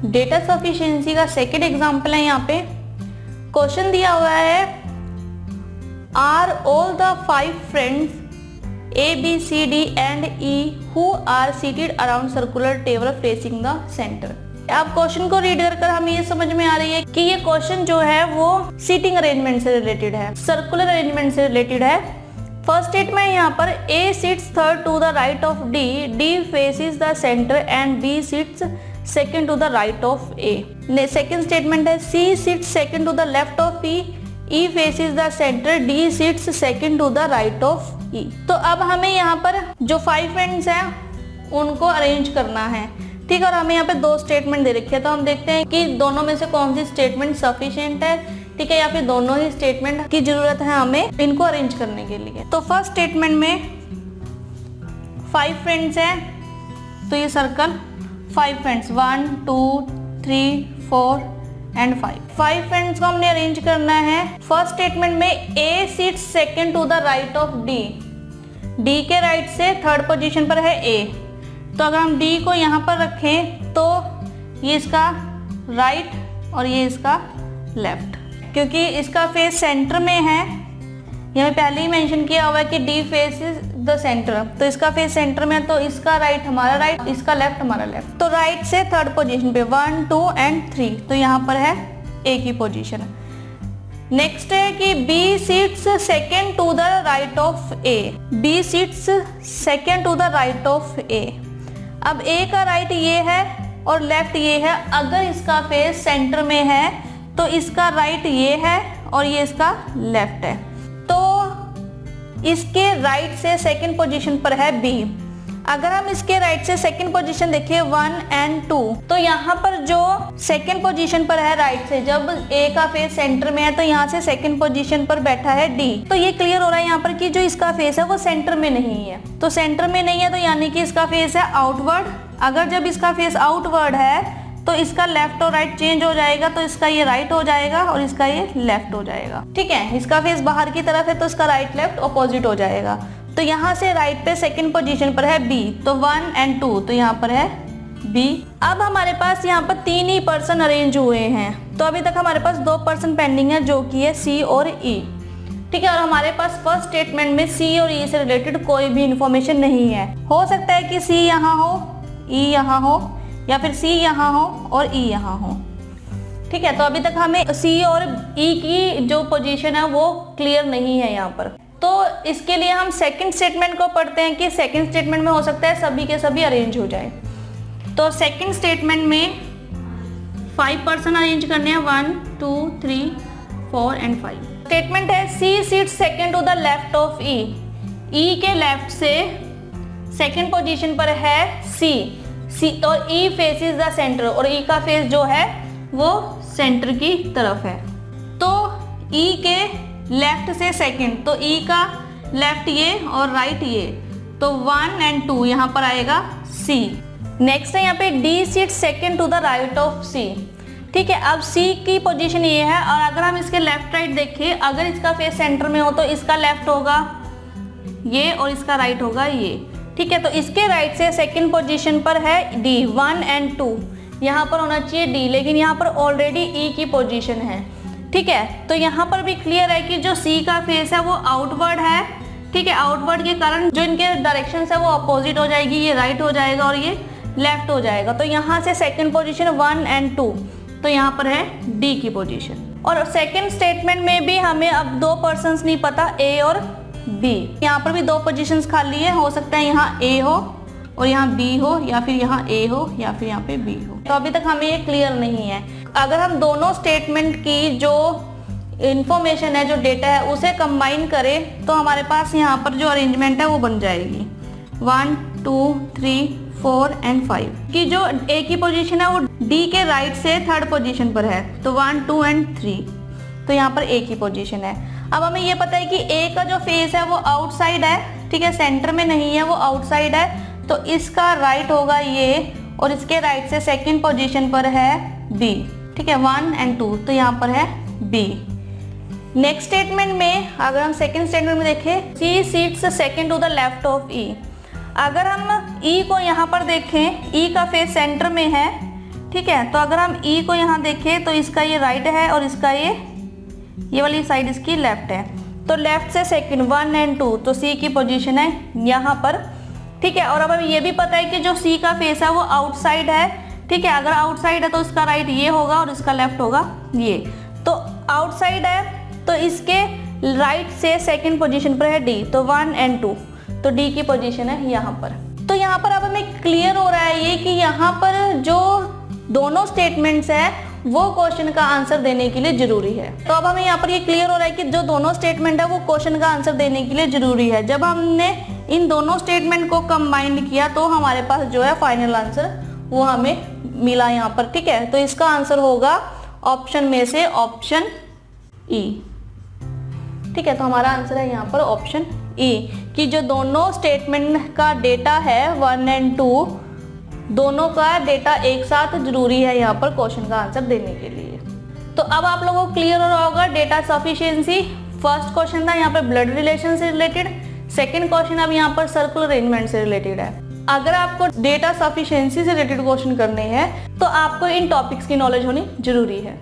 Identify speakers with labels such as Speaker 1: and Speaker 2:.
Speaker 1: Data sufficiency का second example है। यहाँ पे क्वेश्चन दिया हुआ है, are all the 5 friends A, B, C, D and E who are seated around circular table facing the center। अब क्वेश्चन को रीड कर हमें ये समझ में आ रही है कि ये क्वेश्चन जो है वो सीटिंग अरेंजमेंट से रिलेटेड है, सर्कुलर अरेंजमेंट से रिलेटेड है। फर्स्ट स्टेटमेंट यहाँ पर A sits third to the right of D, D faces the center and B sits second to the right of A। Second statement है C sits second to the left of E, E faces the center, D sits second to the right of E। तो अब हमें यहाँ पर जो 5 friends हैं उनको arrange करना है, ठीक है। और हमें यहाँ पे 2 स्टेटमेंट दे रखे हैं, तो हम देखते हैं कि दोनों में से कौन सी स्टेटमेंट सफिशिएंट है, ठीक है, या फिर दोनों ही स्टेटमेंट की जरूरत है हमें इनको अरेंज करने के लिए। तो फर्स्ट स्टेटमेंट में 5 फ्रेंड्स हैं, तो ये सर्कल 5 फ्रेंड्स 1 2 3 4 एंड 5 फ्रेंड्स को हमने अरेंज करना है। फर्स्ट स्टेटमेंट में A seats second to the right of D, D के राइट से थर्ड पोजीशन पर है A। तो अगर हम D को यहाँ पर रखें तो ये इसका राइट और ये इसका लेफ्ट, क्योंकि इसका फेस सेंटर में है। यहाँ पहले ही मेंशन किया हुआ है कि D फेसेस द सेंटर, तो इसका फेस सेंटर में, तो इसका राइट हमारा राइट, इसका लेफ्ट हमारा लेफ्ट। तो राइट से थर्ड पोजीशन पे 1 2 एंड 3, तो यहाँ पर है A की पोजीशन। नेक्स्ट है कि B seats second to the right of A, B seats second to the right of A। अब A का राइट ये है और लेफ्ट ये है। अगर इसका फेस सेंटर में है तो इसका राइट ये है और ये इसका लेफ्ट है। तो इसके राइट से सेकंड पोजीशन पर है B। अगर हम इसके राइट से सेकंड पोजीशन देखिए 1 एंड 2, तो यहाँ पर जो सेकंड पोजीशन पर है राइट से, जब A का फेस सेंटर में है तो यहाँ से सेकंड पोजीशन पर बैठा है D। तो ये क्लियर हो रहा है यहाँ पर कि जो इसका फेस है वो सेंटर में नहीं है। तो सेंटर में नहीं है तो यानी कि इसका फेस है आउटवर्ड। अगर जब इसका फेस आउटवर्ड है तो इसका लेफ्ट और राइट चेंज हो जाएगा, तो इसका ये राइट हो जाएगा और इसका ये लेफ्ट हो जाएगा, ठीक है। इसका फेस बाहर की तरफ है तो इसका राइट लेफ्ट अपोजिट हो जाएगा। तो यहाँ से राइट पे सेकंड पोजीशन पर है B, तो 1 एंड 2, तो यहाँ पर है B। अब हमारे पास यहाँ पर 3 ही पर्सन अरेंज हुए हैं, तो अभी तक हमारे पास 2 पर्सन पेंडिंग है जो कि है C और E, ठीक है। और हमारे पास फर्स्ट स्टेटमेंट में C और E से रिलेटेड कोई भी इंफॉर्मेशन नहीं है। हो सकता है कि C यहाँ हो, E यहाँ हो, या फिर C यहाँ हो और E यहाँ हो, ठीक है। तो अभी तक हमें C और E की जो पोजीशन है वो क्लियर नहीं है यहाँ पर। तो इसके लिए हम सेकंड स्टेटमेंट को पढ़ते हैं कि सेकंड स्टेटमेंट में हो सकता है सभी के सभी अरेंज हो जाए। तो सेकंड स्टेटमेंट में 5 पर्सन अरेंज करने हैं, 1 2 3 4 एंड 5। स्टेटमेंट है C seats second to the left of E, E के लेफ्ट से सेकंड पोजीशन पर है C और E फेसेस द सेंटर, और E का फेस जो है वो सेंटर की तरफ है। तो E के लेफ्ट से सेकंड, तो E का लेफ्ट ये और राइट ये, तो 1 एंड 2 यहाँ पर आएगा C। नेक्स्ट है यहाँ पे D seat second to the right of C, ठीक है। अब C की पोजीशन ये है, और अगर हम इसके लेफ्ट राइट देखें, अगर इसका फेस सेंटर में हो तो इसका लेफ्ट होगा ये और इसका राइट होगा ये, ठीक है। तो इसके राइट से सेकंड पोजीशन पर है D, 1 एंड 2, यहाँ पर होना चाहिए D, लेकिन यहाँ पर ऑलरेडी E की पोजीशन है, ठीक है। तो यहाँ पर भी क्लियर है कि जो C का फेस है वो आउटवर्ड है, ठीक है। आउटवर्ड के कारण जो इनके डायरेक्शन है वो अपोजिट हो जाएगी, ये राइट हो जाएगा और ये लेफ्ट हो जाएगा। तो यहाँ से सेकंड पोजीशन 1 एंड 2, तो यहाँ पर है D की पोजीशन। और सेकंड स्टेटमेंट में भी हमें अब 2 पर्सन्स नहीं पता, A और B। यहाँ पर भी 2 पोजीशंस खाली है, हो सकता है यहाँ A हो और यहाँ B हो, या फिर यहाँ A हो या फिर यहाँ पे B हो। तो अभी तक हमें ये क्लियर नहीं है। अगर हम दोनों स्टेटमेंट की जो इंफॉर्मेशन है, जो डेटा है, उसे कंबाइन करें तो हमारे पास यहाँ पर जो अरेंजमेंट है वो बन जाएगी 1 2 3 4 एंड 5 की जो A की पोजीशन है वो D के राइट से थर्ड पोजीशन पर है, तो 1 2 एंड 3, तो यहाँ पर A की पोजीशन है। अब हमें ये पता है कि A का जो फेस है वो आउटसाइड है, ठीक है, सेंटर में नहीं है, वो आउटसाइड है। तो इसका राइट होगा ये, और इसके राइट से सेकंड पोजीशन पर है B, ठीक है, 1 एंड 2, तो यहाँ पर है B। नेक्स्ट स्टेटमेंट में अगर हम सेकंड स्टेटमेंट में देखें, C seats second to the left of E। अगर हम E को यहाँ पर देखें, E का फेस सेंटर में है, ठीक है। तो अगर हम ई को यहाँ देखें तो इसका ये राइट है और इसका ये वाली साइड इसकी लेफ्ट है। तो लेफ्ट से सेकंड 1 एंड 2, तो सी की पोजीशन है यहाँ पर, ठीक है। और अब हमें ये भी पता है कि जो सी का फेस है वो आउटसाइड है, ठीक है। अगर आउटसाइड है तो इसका राइट ये होगा और इसका लेफ्ट होगा ये। तो आउटसाइड है तो इसके राइट से सेकंड पोजीशन पर है डी, तो 1 एंड 2, तो डी की पोजीशन है यहाँ पर। तो यहाँ पर अब हमें क्लियर हो रहा है ये कि यहाँ पर जो दोनों स्टेटमेंट्स हैं वो क्वेश्चन का आंसर देने के लिए जरूरी है। तो अब हमें यहाँ पर ये क्लियर हो रहा है कि जो दोनों स्टेटमेंट है वो क्वेश्चन का आंसर देने के लिए जरूरी है। जब हमने इन दोनों स्टेटमेंट को कंबाइंड किया तो हमारे पास जो है फाइनल आंसर वो हमें मिला यहाँ पर, ठीक है। तो इसका आंसर होगा ऑप्शन में से ऑप्शन ई, ठीक है। तो हमारा आंसर है यहाँ पर ऑप्शन ई कि जो दोनों स्टेटमेंट का डेटा है 1 एंड 2, दोनों का डेटा एक साथ जरूरी है यहाँ पर क्वेश्चन का आंसर देने के लिए। तो अब आप लोगों को क्लियर हो रहा होगा डेटा सफिशिएंसी। फर्स्ट क्वेश्चन था यहाँ पर ब्लड रिलेशन से रिलेटेड, सेकंड क्वेश्चन अब यहाँ पर सर्कुलर अरेंजमेंट से रिलेटेड है। अगर आपको डेटा सफिशिएंसी से रिलेटेड क्वेश्चन करने हैं तो आपको इन टॉपिक्स की नॉलेज होनी जरूरी है।